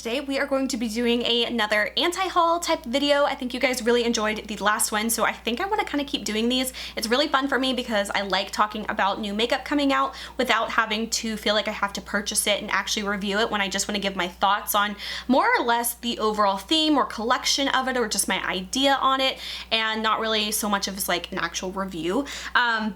today we are going to be doing another anti-haul type video. I think you guys really enjoyed the last one, so I think I want to kind of keep doing these. It's really fun for me because I like talking about new makeup coming out without having to feel like I have to purchase it and actually review it, when I just want to give my thoughts on more or less the overall theme or collection of it, or just my idea on it, and not really so much of it's like an actual review,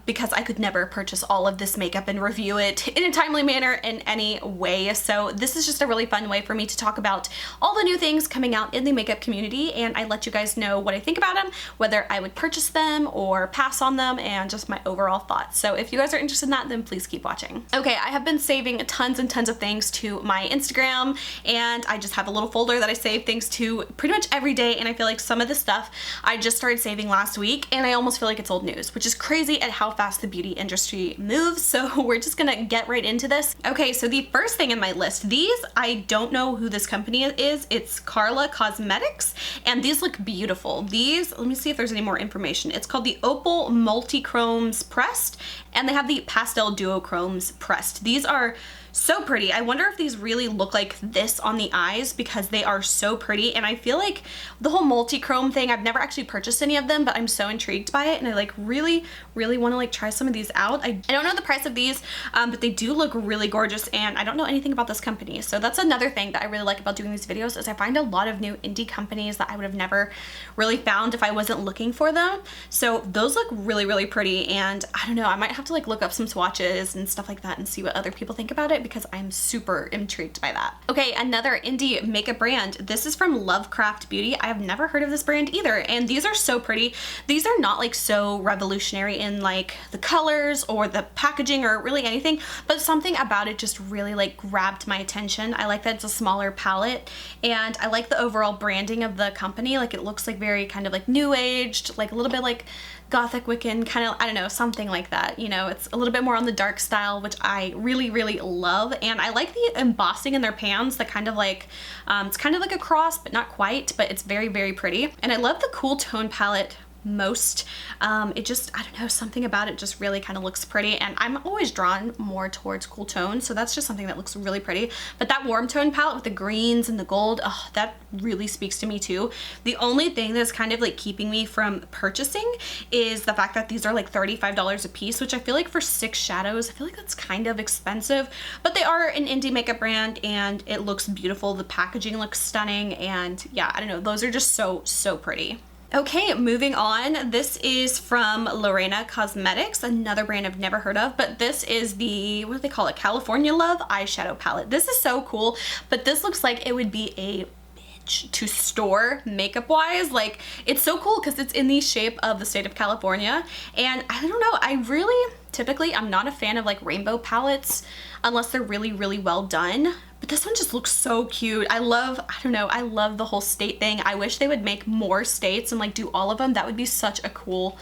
because I could never purchase all of this makeup and review it in a timely manner in any way. So this is just a really fun way for me to talk about all the new things coming out in the makeup community, and I let you guys know what I think about them, whether I would purchase them or pass on them, and just my overall thoughts. So if you guys are interested in that, then please keep watching. Okay, I have been saving tons and tons of things to my Instagram, and I just have a little folder that I save things to pretty much every day, and I feel like some of the stuff I just started saving last week, and I almost feel like it's old news, which is crazy at how fast the beauty industry moves. So we're just gonna get right into this. Okay, so the first thing in my list, these, I don't know who this company is. It's Carla Cosmetics, and these look beautiful. These, let me see if there's any more information. It's called the Opal Multichromes Pressed, and they have the Pastel Duochromes Pressed. These are so pretty. I wonder if these really look like this on the eyes, because they are so pretty, and I feel like the whole multi-chrome thing, I've never actually purchased any of them, but I'm so intrigued by it, and I like really want to like try some of these out. I don't know the price of these, but they do look really gorgeous, and I don't know anything about this company. So that's another thing that I really like about doing these videos, is I find a lot of new indie companies that I would have never really found if I wasn't looking for them. So those look really pretty, and I don't know, I might have to like look up some swatches and stuff like that and see what other people think about it, because I'm super intrigued by that. Okay, another indie makeup brand. This is from Lovecraft Beauty. I have never heard of this brand either, and these are so pretty. These are not like so revolutionary in like the colors or the packaging or really anything, but something about it just really like grabbed my attention. I like that it's a smaller palette, and I like the overall branding of the company. Like it looks like very kind of like new aged, like a little bit like Gothic Wiccan, kind of, I don't know, something like that. You know, it's a little bit more on the dark style, which I really love. And I like the embossing in their pans, the kind of like, it's kind of like a cross, but not quite, but it's very pretty. And I love the cool tone palette most. It just, I don't know, something about it just really kind of looks pretty, and I'm always drawn more towards cool tones, so that's just something that looks really pretty. But that warm tone palette with the greens and the gold, oh, that really speaks to me too. The only thing that's kind of like keeping me from purchasing is the fact that these are like $35 a piece, which I feel like for 6 shadows, I feel like that's kind of expensive, but they are an indie makeup brand, and it looks beautiful. The packaging looks stunning, and yeah, I don't know, those are just so pretty. Okay, moving on. This is from Lorena Cosmetics, another brand I've never heard of, but this is the, what do they call it? California Love eyeshadow palette. This is so cool, but this looks like it would be a bitch to store makeup wise. Like, it's so cool because it's in the shape of the state of California, and I don't know, I really, typically, I'm not a fan of like rainbow palettes unless they're really well done. But this one just looks so cute. I love, I don't know, I love the whole state thing. I wish they would make more states and like do all of them. That would be such a cool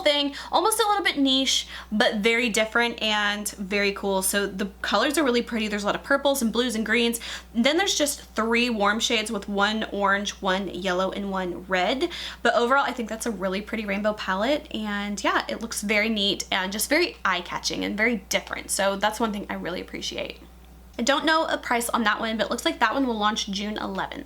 thing. Almost a little bit niche, but very different and very cool. So the colors are really pretty. There's a lot of purples and blues and greens. And then there's just 3 warm shades with 1 orange, 1 yellow, and 1 red. But overall, I think that's a really pretty rainbow palette. And yeah, it looks very neat and just very eye-catching and very different. So that's one thing I really appreciate. I don't know a price on that one, but it looks like that one will launch June 11th.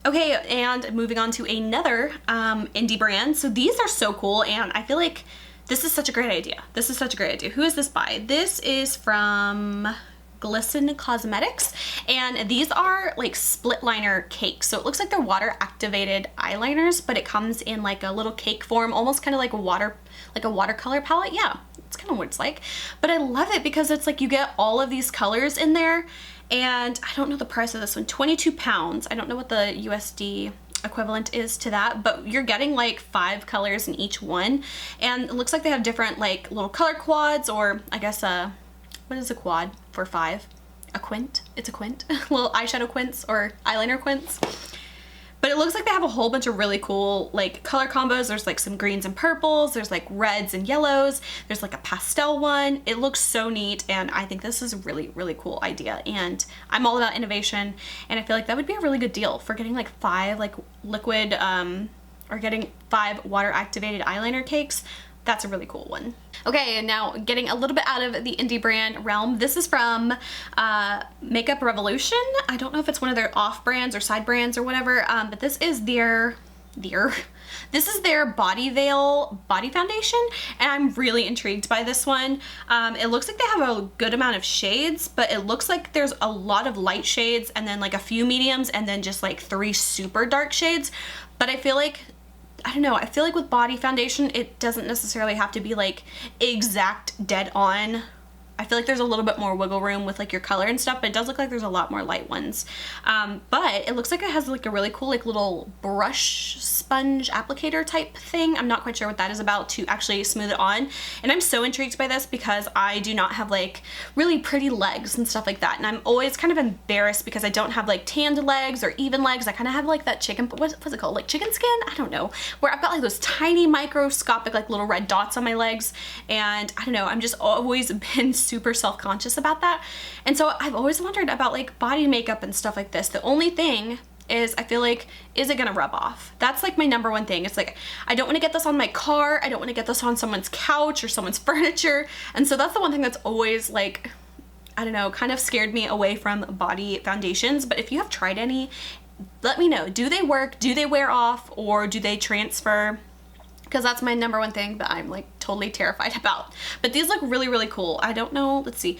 Okay, and moving on to another indie brand. So these are so cool, and I feel like this is such a great idea. This is such a great idea. Who is this by? This is from Glisten Cosmetics, and these are like split liner cakes. So it looks like they're water activated eyeliners, but it comes in like a little cake form, almost kind of like a watercolor palette. Yeah, it's kind of what it's like, but I love it because it's like you get all of these colors in there, and I don't know the price of this one, 22 pounds. I don't know what the USD equivalent is to that, but you're getting like 5 colors in each one, and it looks like they have different like little color quads, or I guess what is a quad for 5? A quint? It's a quint. Little eyeshadow quints or eyeliner quints. But it looks like they have a whole bunch of really cool like color combos. There's like some greens and purples, there's like reds and yellows, there's like a pastel one. It looks so neat, and I think this is a really cool idea, and I'm all about innovation, and I feel like that would be a really good deal for getting like 5 like liquid or getting 5 water activated eyeliner cakes. that's a really cool one. Okay, and now getting a little bit out of the indie brand realm. This is from Makeup Revolution. I don't know if it's one of their off brands or side brands or whatever, but this is their Body Veil body foundation, and I'm really intrigued by this one. It looks like they have a good amount of shades, but it looks like there's a lot of light shades and then like a few mediums and then just like 3 super dark shades. But I feel like, I don't know, I feel like with body foundation, it doesn't necessarily have to be like exact dead on. I feel like there's a little bit more wiggle room with like your color and stuff, but it does look like there's a lot more light ones. But it looks like it has like a really cool like little brush sponge applicator type thing. I'm not quite sure what that is about to actually smooth it on. And I'm so intrigued by this because I do not have like really pretty legs and stuff like that. And I'm always kind of embarrassed because I don't have like tanned legs or even legs. I kind of have like that chicken, what's it called? Like chicken skin? I don't know. Where I've got like those tiny microscopic like little red dots on my legs. And I don't know, I'm just always been super self-conscious about that. And so I've always wondered about like body makeup and stuff like this. The only thing is I feel like, is it gonna rub off? That's like my number one thing. It's like, I don't want to get this on my car. I don't want to get this on someone's couch or someone's furniture. And so that's the one thing that's always like, I don't know, kind of scared me away from body foundations. But if you have tried any, let me know. Do they work? Do they wear off? Or do they transfer? Because that's my number one thing that I'm like totally terrified about. But these look really, really cool. I don't know, let's see.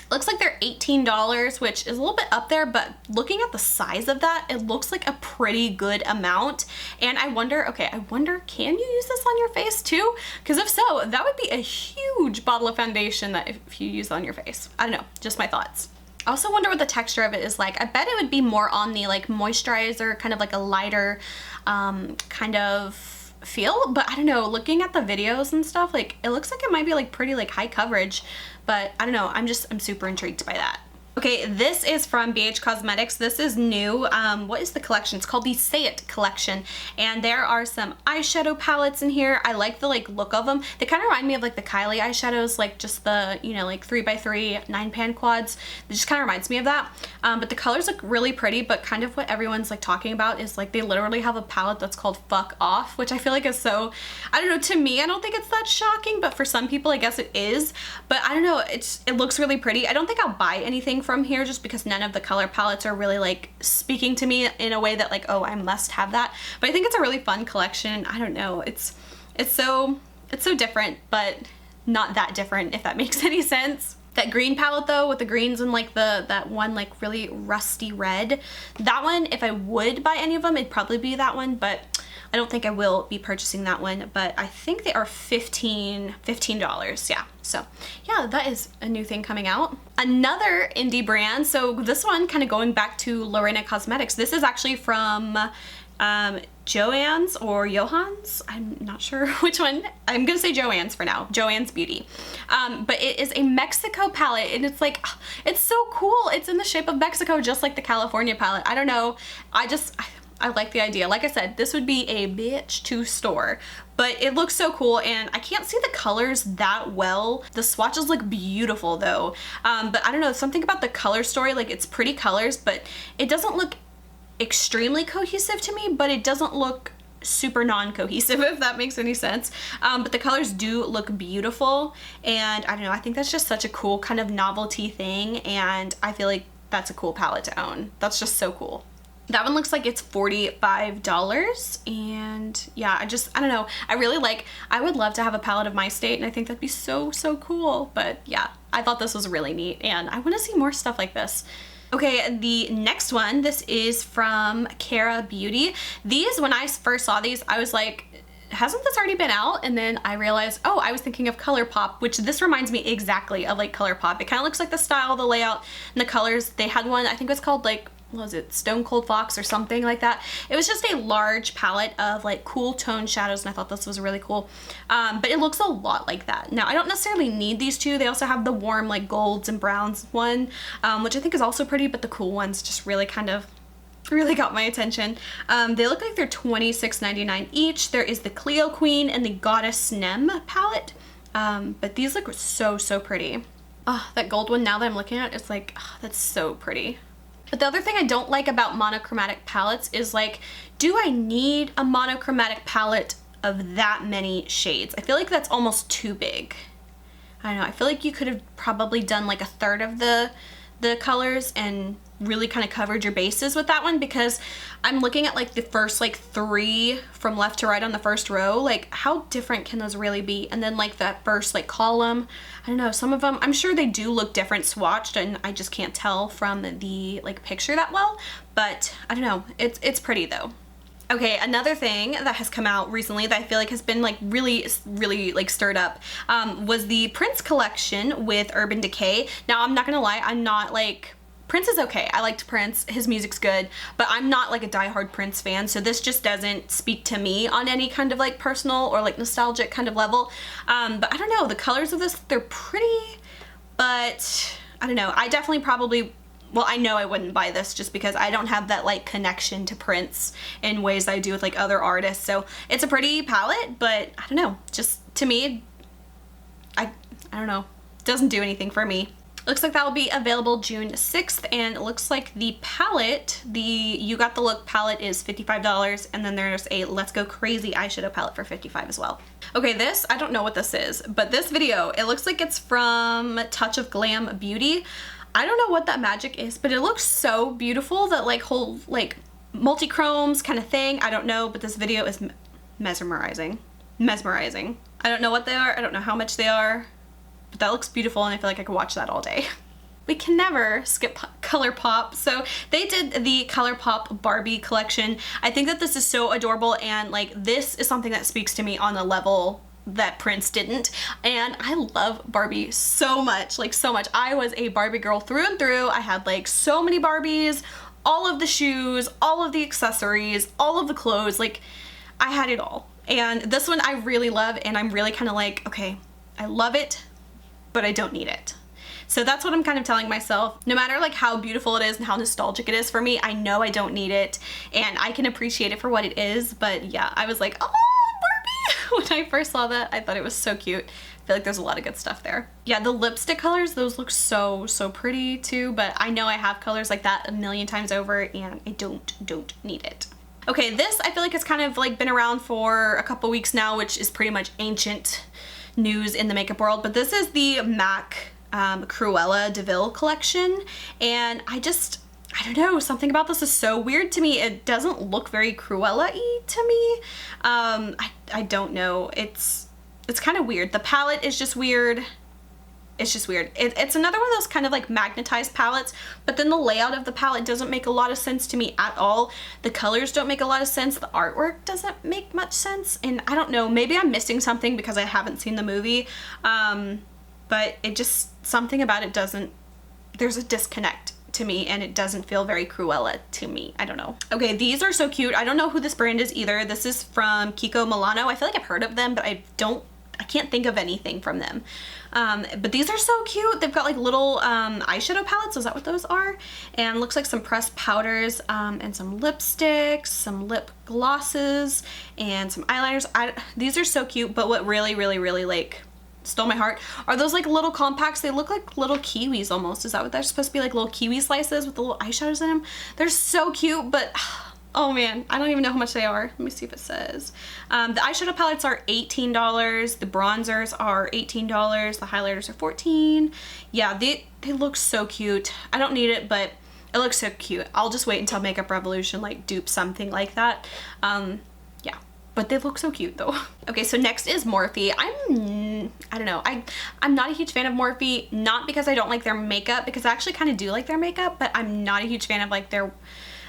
Looks like they're $18, which is a little bit up there, but looking at the size of that, it looks like a pretty good amount. And I wonder, okay, can you use this on your face too? Because if so, that would be a huge bottle of foundation that if you use on your face. I don't know, just my thoughts. I also wonder what the texture of it is like. I bet it would be more on the like moisturizer, kind of like a lighter kind of feel, but I don't know, looking at the videos and stuff, like it looks like it might be like pretty like high coverage, but I don't know, I'm super intrigued by that. Okay, this is from BH Cosmetics. This is new. What is the collection? It's called the Say It collection, and there are some eyeshadow palettes in here. I like the like look of them. They kind of remind me of like the Kylie eyeshadows, like just the, you know, like 3x3 9-pan quads. It just kind of reminds me of that. But the colors look really pretty, but kind of what everyone's like talking about is like they literally have a palette that's called Fuck Off, which I feel like is so, I don't know, to me I don't think it's that shocking, but for some people I guess it is. But I don't know, it looks really pretty. I don't think I'll buy anything from here just because none of the color palettes are really like speaking to me in a way that like, oh, I must have that. But I think it's a really fun collection. I don't know, it's so different, but not that different, if that makes any sense. That green palette though, with the greens and like that one like really rusty red, that one, if I would buy any of them, it'd probably be that one, but I don't think I will be purchasing that one. But I think they are $15, yeah. So yeah, that is a new thing coming out. Another indie brand, so this one kind of going back to Lorena Cosmetics. This is actually from Joann's or Johann's, I'm not sure which one. I'm gonna say Joann's for now, Joann's Beauty. But it is a Mexico palette, and it's like, it's so cool. It's in the shape of Mexico, just like the California palette. I don't know, I like the idea. Like I said, this would be a bitch to store, but it looks so cool, and I can't see the colors that well. The swatches look beautiful though. But I don't know, something about the color story, like it's pretty colors, but it doesn't look extremely cohesive to me, but it doesn't look super non-cohesive, if that makes any sense. But the colors do look beautiful, and I don't know, I think that's just such a cool kind of novelty thing, and I feel like that's a cool palette to own. That's just so cool. That one looks like it's $45, and yeah, I don't know, I would love to have a palette of my state, and I think that'd be so cool. But yeah, I thought this was really neat, and I want to see more stuff like this. Okay, the next one, this is from Cara Beauty. These, when I first saw these, I was like, hasn't this already been out? And then I realized, oh, I was thinking of Colourpop, which this reminds me exactly of like Colourpop. It kind of looks like the style, the layout, and the colors. They had one, I think it was called like, what was it, Stone Cold Fox or something like that. It was just a large palette of like cool tone shadows, and I thought this was really cool. But it looks a lot like that. Now, I don't necessarily need these two. They also have the warm like golds and browns one, which I think is also pretty, but the cool ones just really kind of really got my attention. They look like they're $26.99 each. There is the Cleo Queen and the Goddess Nem palette, but these look so pretty. Oh, that gold one, now that I'm looking at it, it's like, oh, that's so pretty. But the other thing I don't like about monochromatic palettes is like, do I need a monochromatic palette of that many shades. I feel like that's almost too big. I don't know, I feel like you could have probably done like a third of the colors and really kind of covered your bases with that one, because I'm looking at like the first like 3 from left to right on the first row. Like how different can those really be? And then like that first like column, I don't know, some of them, I'm sure they do look different swatched and I just can't tell from the like picture that well, but I don't know, it's pretty though. Okay, another thing that has come out recently that I feel like has been like really like stirred up was the Prince collection with Urban Decay. Now I'm not gonna lie, I'm not like, Prince is okay. I liked Prince, his music's good, but I'm not like a diehard Prince fan, so this just doesn't speak to me on any kind of like personal or like nostalgic kind of level. But I don't know, the colors of this, they're pretty, but I don't know. I definitely probably, well, I know I wouldn't buy this just because I don't have that like connection to Prince in ways I do with like other artists. So it's a pretty palette, but I don't know, just to me, I don't know, doesn't do anything for me. Looks like that will be available June 6th, and it looks like the palette, the You Got the Look palette, is $55, and then there's a Let's Go Crazy eyeshadow palette for $55 as well. Okay, this, I don't know what this is, but this video, it looks like it's from Touch of Glam Beauty. I don't know what that magic is, but it looks so beautiful, that like whole like multi-chromes kind of thing. I don't know, but this video is mesmerizing. Mesmerizing. I don't know what they are, I don't know how much they are, but that looks beautiful and I feel like I could watch that all day. We can never skip Colourpop. So they did the Colourpop Barbie collection. I think that this is so adorable, and like this is something that speaks to me on a level that Prince didn't, and I love Barbie so much, like so much. I was a Barbie girl through and through. I had like so many Barbies, all of the shoes, all of the accessories, all of the clothes, like I had it all. And this one I really love, and I'm really kind of like, okay, I love it, but I don't need it. So that's what I'm kind of telling myself. No matter like how beautiful it is and how nostalgic it is for me, I know I don't need it, and I can appreciate it for what it is. But yeah, I was like, oh, Barbie! When I first saw that, I thought it was so cute. I feel like there's a lot of good stuff there. Yeah, the lipstick colors, those look so pretty too, but I know I have colors like that a million times over, and I don't need it. Okay, this I feel like it's kind of like been around for a couple weeks now, which is pretty much ancient news in the makeup world, but this is the MAC Cruella de Vil collection, and I don't know, something about this is so weird to me. It doesn't look very Cruella-y to me. I don't know, it's kind of weird. The palette is just weird. It's just weird. It's another one of those kind of like magnetized palettes, but then the layout of the palette doesn't make a lot of sense to me at all. The colors don't make a lot of sense. The artwork doesn't make much sense, and I don't know, maybe I'm missing something because I haven't seen the movie, but it just, something about it doesn't, there's a disconnect to me, and it doesn't feel very Cruella to me. I don't know. Okay, these are so cute. I don't know who this brand is either. This is from Kiko Milano. I feel like I've heard of them, but I can't think of anything from them. But these are so cute. They've got like little eyeshadow palettes. Is that what those are? And looks like some pressed powders, and some lipsticks, some lip glosses, and some eyeliners. These are so cute, but what really like stole my heart are those like little compacts. They look like little kiwis almost. Is that what they're supposed to be, like little kiwi slices with the little eyeshadows in them? They're so cute, but oh man, I don't even know how much they are. Let me see if it says. The eyeshadow palettes are $18. The bronzers are $18. The highlighters are $14. Yeah, they look so cute. I don't need it, but it looks so cute. I'll just wait until Makeup Revolution like dupes something like that. Yeah, but they look so cute though. Okay, so next is Morphe. I don't know. I'm not a huge fan of Morphe, not because I don't like their makeup, because I actually kind of do like their makeup, but I'm not a huge fan of like their,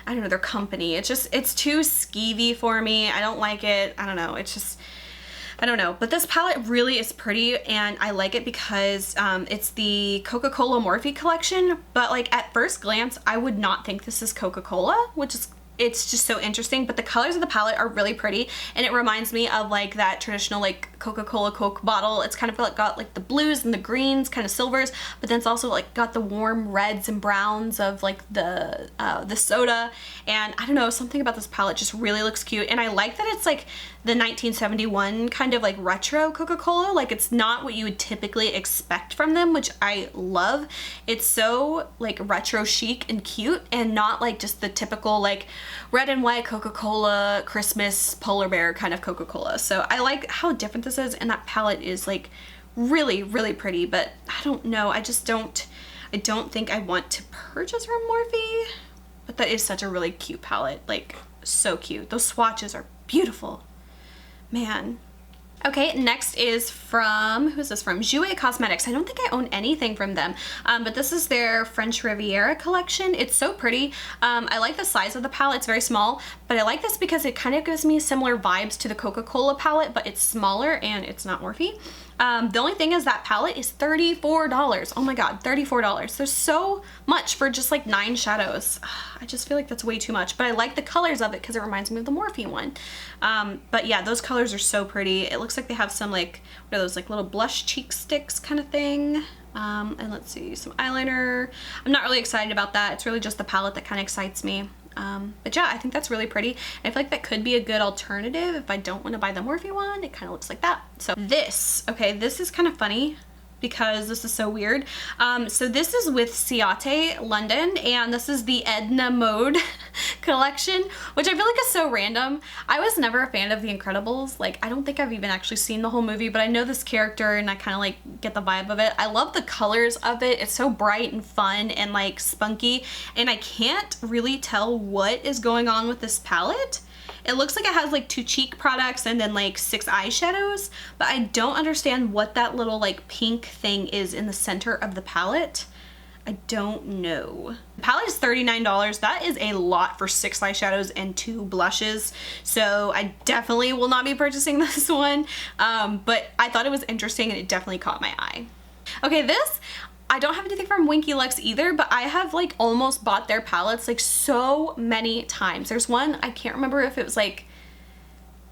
I don't know, their company. It's just, it's too skeevy for me. I don't like it. I don't know. It's just, I don't know. But this palette really is pretty, and I like it because it's the Coca-Cola Morphe collection. But like at first glance, I would not think this is Coca-Cola, which is, it's just so interesting. But the colors of the palette are really pretty, and it reminds me of like that traditional like Coca-Cola Coke bottle. It's kind of like got like the blues and the greens, kind of silvers, but then it's also like got the warm reds and browns of like the soda. And I don't know, something about this palette just really looks cute, and I like that it's like the 1971 kind of like retro Coca-Cola. Like it's not what you would typically expect from them, which I love. It's so like retro chic and cute, and not like just the typical like red and white Coca-Cola Christmas polar bear kind of Coca-Cola. So I like how different this is, and that palette is like really, really pretty, but I don't know. I don't think I want to purchase from Morphe, but that is such a really cute palette. Like, so cute. Those swatches are beautiful. Man. Okay, next is from, who is this from? Jouer Cosmetics. I don't think I own anything from them, but this is their French Riviera collection. It's so pretty. I like the size of the palette. It's very small, but I like this because it kind of gives me similar vibes to the Coca-Cola palette, but it's smaller and it's not Morphe. The only thing is that palette is $34. Oh my god, $34. There's so much for just like 9 shadows. I just feel like that's way too much, but I like the colors of it because it reminds me of the Morphe one. But yeah, those colors are so pretty. It looks like they have some like, what are those, like little blush cheek sticks kind of thing. And let's see, some eyeliner. I'm not really excited about that. It's really just the palette that kind of excites me. But yeah, I think that's really pretty. I feel like that could be a good alternative if I don't want to buy the Morphe one. It kind of looks like that. So this, okay, this is kind of funny because this is so weird. So this is with Ciate London, and this is the Edna Mode collection, which I feel like is so random. I was never a fan of The Incredibles. Like, I don't think I've even actually seen the whole movie, but I know this character and I kind of like get the vibe of it. I love the colors of it. It's so bright and fun and like spunky, and I can't really tell what is going on with this palette. It looks like it has like 2 cheek products and then like 6 eyeshadows, but I don't understand what that little like pink thing is in the center of the palette. I don't know. The palette is $39. That is a lot for 6 eyeshadows and 2 blushes. So I definitely will not be purchasing this one. But I thought it was interesting and it definitely caught my eye. Okay, this, I don't have anything from Winky Lux either, but I have like almost bought their palettes like so many times. There's one, I can't remember if it was like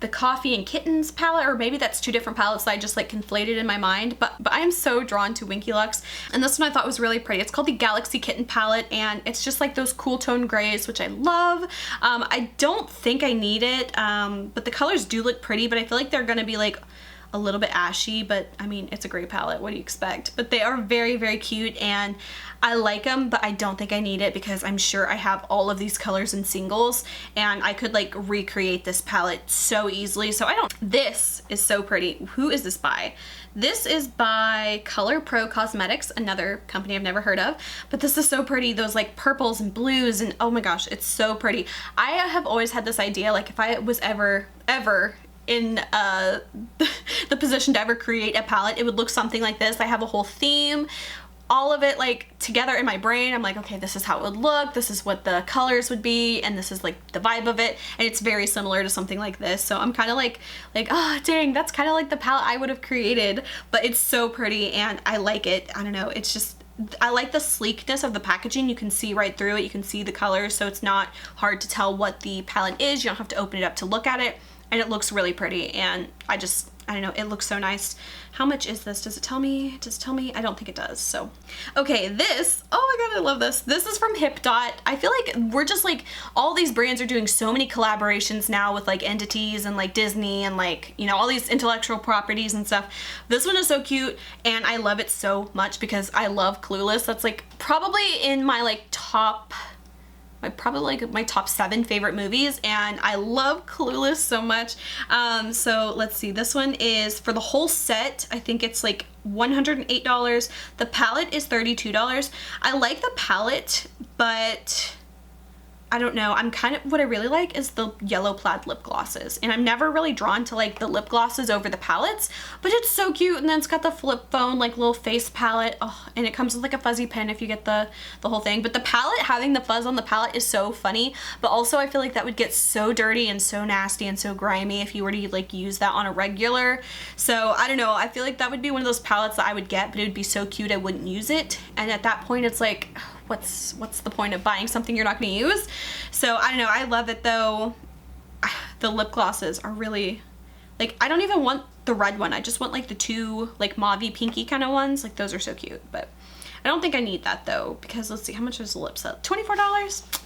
the Coffee and Kittens palette, or maybe that's 2 different palettes that I just like conflated in my mind, but I am so drawn to Winky Lux, and this one I thought was really pretty. It's called the Galaxy Kitten palette, and it's just like those cool tone grays, which I love. I don't think I need it, but the colors do look pretty, but I feel like they're gonna be like a little bit ashy, but I mean, it's a gray palette, what do you expect? But they are very, very cute, and I like them, but I don't think I need it because I'm sure I have all of these colors in singles, and I could like recreate this palette so easily, so I don't. This is so pretty. Who is this by? This is by Colourpop Cosmetics, another company I've never heard of, but this is so pretty. Those like purples and blues, and oh my gosh, it's so pretty. I have always had this idea, like if I was ever in the position to ever create a palette, it would look something like this. I have a whole theme, all of it like together in my brain. I'm like, okay, this is how it would look, this is what the colors would be, and this is like the vibe of it, and it's very similar to something like this. So I'm kind of like oh dang, that's kind of like the palette I would have created, but it's so pretty and I like it. I don't know, it's just, I like the sleekness of the packaging. You can see right through it, you can see the colors, so it's not hard to tell what the palette is. You don't have to open it up to look at it, and it looks really pretty, and I don't know, it looks so nice. How much is this? Does it tell me? Does it tell me? I don't think it does. So, okay, this, oh my god, I love this. This is from Hipdot. I feel like we're just like, all these brands are doing so many collaborations now with like entities and like Disney and like, you know, all these intellectual properties and stuff. This one is so cute, and I love it so much because I love Clueless. That's like probably in my like top, probably like my top 7 favorite movies, and I love Clueless so much. So let's see, this one is for the whole set, I think it's like $108. The palette is $32. I like the palette, but I don't know, I'm kind of, what I really like is the yellow plaid lip glosses, and I'm never really drawn to like the lip glosses over the palettes, but it's so cute. And then it's got the flip phone like little face palette, oh, and it comes with like a fuzzy pen if you get the whole thing. But the palette, having the fuzz on the palette is so funny, but also I feel like that would get so dirty and so nasty and so grimy if you were to like use that on a regular. So I don't know, I feel like that would be one of those palettes that I would get, but it would be so cute I wouldn't use it, and at that point it's like, what's the point of buying something you're not going to use? So I don't know, I love it though. The lip glosses are really, like, I don't even want the red one, I just want like the 2 like mauve-y pinky kind of ones. Like, those are so cute, but I don't think I need that though, because let's see, how much is the lip set? $24?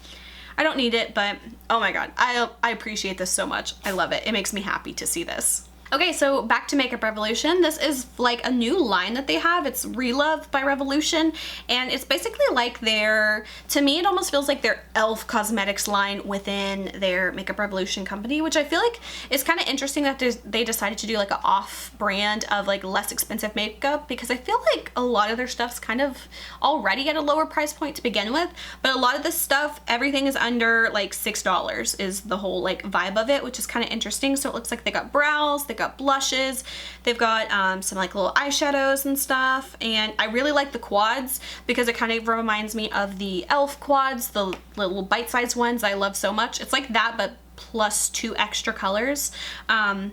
I don't need it, but oh my god, I appreciate this so much. I love it. It makes me happy to see this. Okay, so back to Makeup Revolution. This is like a new line that they have. It's Relove by Revolution, and it's basically like their, to me it almost feels like their e.l.f. cosmetics line within their Makeup Revolution company, which I feel like is kind of interesting that they decided to do like an off brand of like less expensive makeup, because I feel like a lot of their stuff's kind of already at a lower price point to begin with, but a lot of this stuff, everything is under like $6 is the whole like vibe of it, which is kind of interesting. So it looks like they got brows, they got blushes, they've got some like little eyeshadows and stuff, and I really like the quads because it kind of reminds me of the e.l.f. quads, the little bite-sized ones I love so much. It's like that but plus 2 extra colors.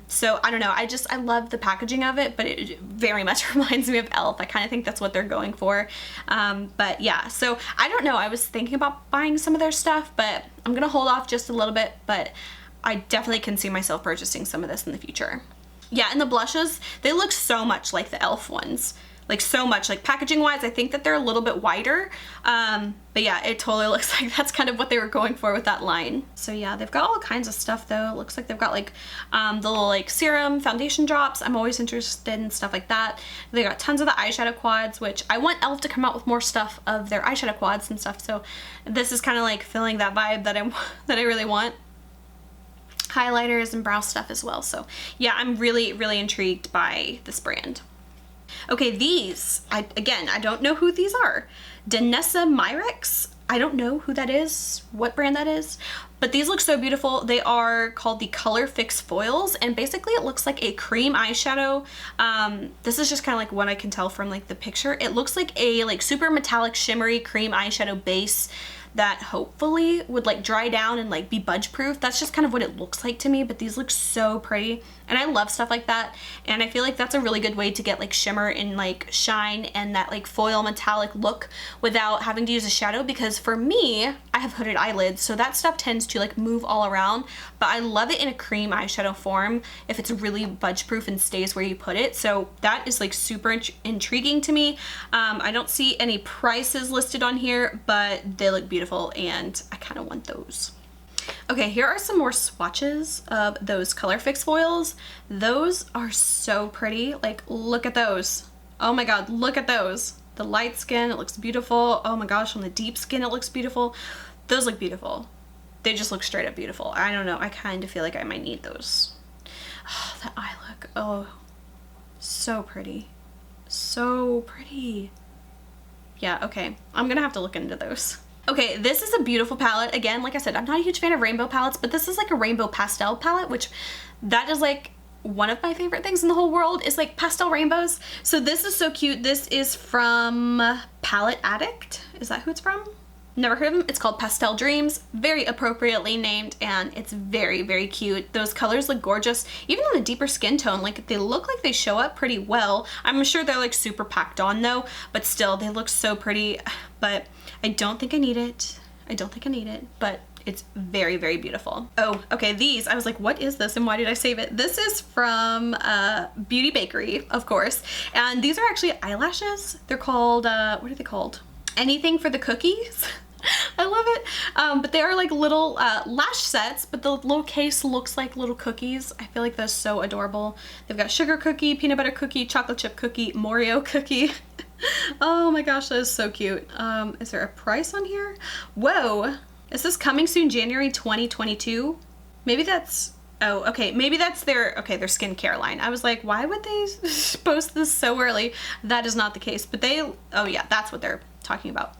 So I don't know, I love the packaging of it, but it very much reminds me of e.l.f. I kind of think that's what they're going for. But yeah, so I don't know, I was thinking about buying some of their stuff, but I'm gonna hold off just a little bit, but I definitely can see myself purchasing some of this in the future. Yeah, and the blushes, they look so much like the e.l.f. ones. Like so much, like packaging wise, I think that they're a little bit wider. But yeah, it totally looks like that's kind of what they were going for with that line. So yeah, they've got all kinds of stuff though. It looks like they've got like the little like serum foundation drops. I'm always interested in stuff like that. They got tons of the eyeshadow quads, which I want e.l.f. to come out with more stuff of their eyeshadow quads and stuff. So this is kind of like filling that vibe that I really want. Highlighters and brow stuff as well. So yeah, I'm really, really intrigued by this brand. Okay, these, again, I don't know who these are. Danessa Myricks. I don't know who that is, what brand that is, but these look so beautiful. They are called the Color Fix Foils, and basically it looks like a cream eyeshadow. This is just kind of like what I can tell from like the picture. It looks like a like super metallic shimmery cream eyeshadow base that hopefully would like dry down and like be budge proof. That's just kind of what it looks like to me, but these look so pretty and I love stuff like that, and I feel like that's a really good way to get like shimmer and like shine and that like foil metallic look without having to use a shadow, because for me, I have hooded eyelids, so that stuff tends to like move all around, but I love it in a cream eyeshadow form if it's really budge proof and stays where you put it. So that is like super intriguing to me. I don't see any prices listed on here, but they look beautiful and I kind of want those. Okay, here are some more swatches of those Color Fix foils. Those are so pretty. Like, look at those. Oh my god, look at those. The light skin, it looks beautiful. Oh my gosh, on the deep skin, it looks beautiful. Those look beautiful. They just look straight up beautiful. I don't know, I kind of feel like I might need those. Oh, that eye look. Oh, so pretty. So pretty. Yeah, okay. I'm gonna have to look into those. Okay, this is a beautiful palette. Again, like I said, I'm not a huge fan of rainbow palettes, but this is like a rainbow pastel palette, which that is like one of my favorite things in the whole world is like pastel rainbows. So this is so cute. This is from Palette Addict. Is that who it's from? Never heard of them. It's called Pastel Dreams. Very appropriately named, and it's very, very cute. Those colors look gorgeous. Even on the deeper skin tone, like they look like they show up pretty well. I'm sure they're like super packed on though, but still they look so pretty. But I don't think I need it. I don't think I need it, but it's very, very beautiful. Oh, okay, these, I was like, what is this and why did I save it? This is from Beauty Bakery, of course. And these are actually eyelashes. They're called, what are they called? Anything for the Cookies. I love it. But they are like little lash sets, but the little case looks like little cookies. I feel like that's so adorable. They've got sugar cookie, peanut butter cookie, chocolate chip cookie, Moreo cookie. Oh my gosh, that is so cute. Is there a price on here? Whoa. Is this coming soon, January 2022? Maybe that's, oh, okay, maybe that's their, okay, their skincare line. I was like, why would they post this so early? That is not the case, but they, oh yeah, that's what they're talking about.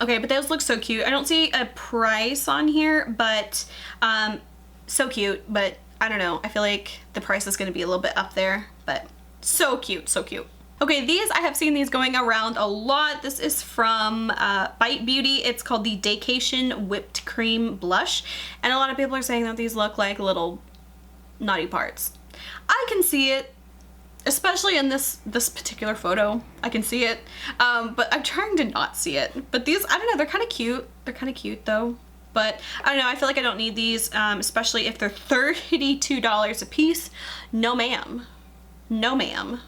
Okay, but those look so cute. I don't see a price on here, but so cute, but I don't know. I feel like the price is gonna be a little bit up there, but so cute, so cute. Okay, these, I have seen these going around a lot. This is from Bite Beauty. It's called the Daycation Whipped Cream Blush. And a lot of people are saying that these look like little naughty parts. I can see it, especially in this particular photo. I can see it, but I'm trying to not see it. But these, I don't know, they're kind of cute. They're kind of cute though. But I don't know, I feel like I don't need these, especially if they're $32 a piece. No ma'am. No ma'am.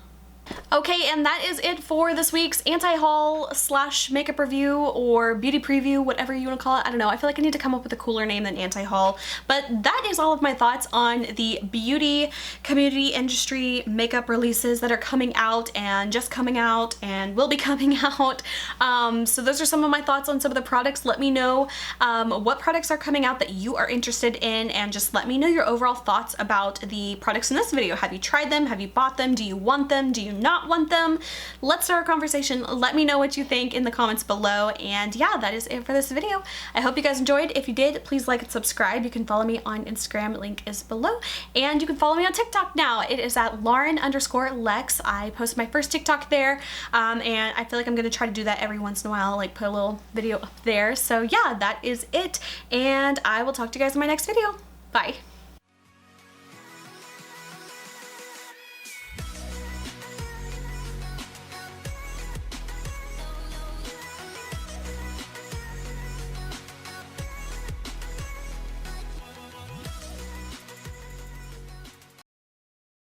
Okay, and that is it for this week's anti-haul slash makeup review or beauty preview, whatever you want to call it. I don't know. I feel like I need to come up with a cooler name than anti-haul. But that is all of my thoughts on the beauty community industry makeup releases that are coming out and just coming out and will be coming out. So those are some of my thoughts on some of the products. Let me know what products are coming out that you are interested in, and just let me know your overall thoughts about the products in this video. Have you tried them? Have you bought them? Do you want them? Do you not want them? Let's start a conversation. Let me know what you think in the comments below. And yeah, that is it for this video. I hope you guys enjoyed. If you did, please like and subscribe. You can follow me on Instagram, link is below, and you can follow me on TikTok now. It is at Lauren_Lex. I post my first TikTok there, and I feel like I'm gonna try to do that every once in a while, like put a little video up there. So yeah, that is it, and I will talk to you guys in my next video. Bye.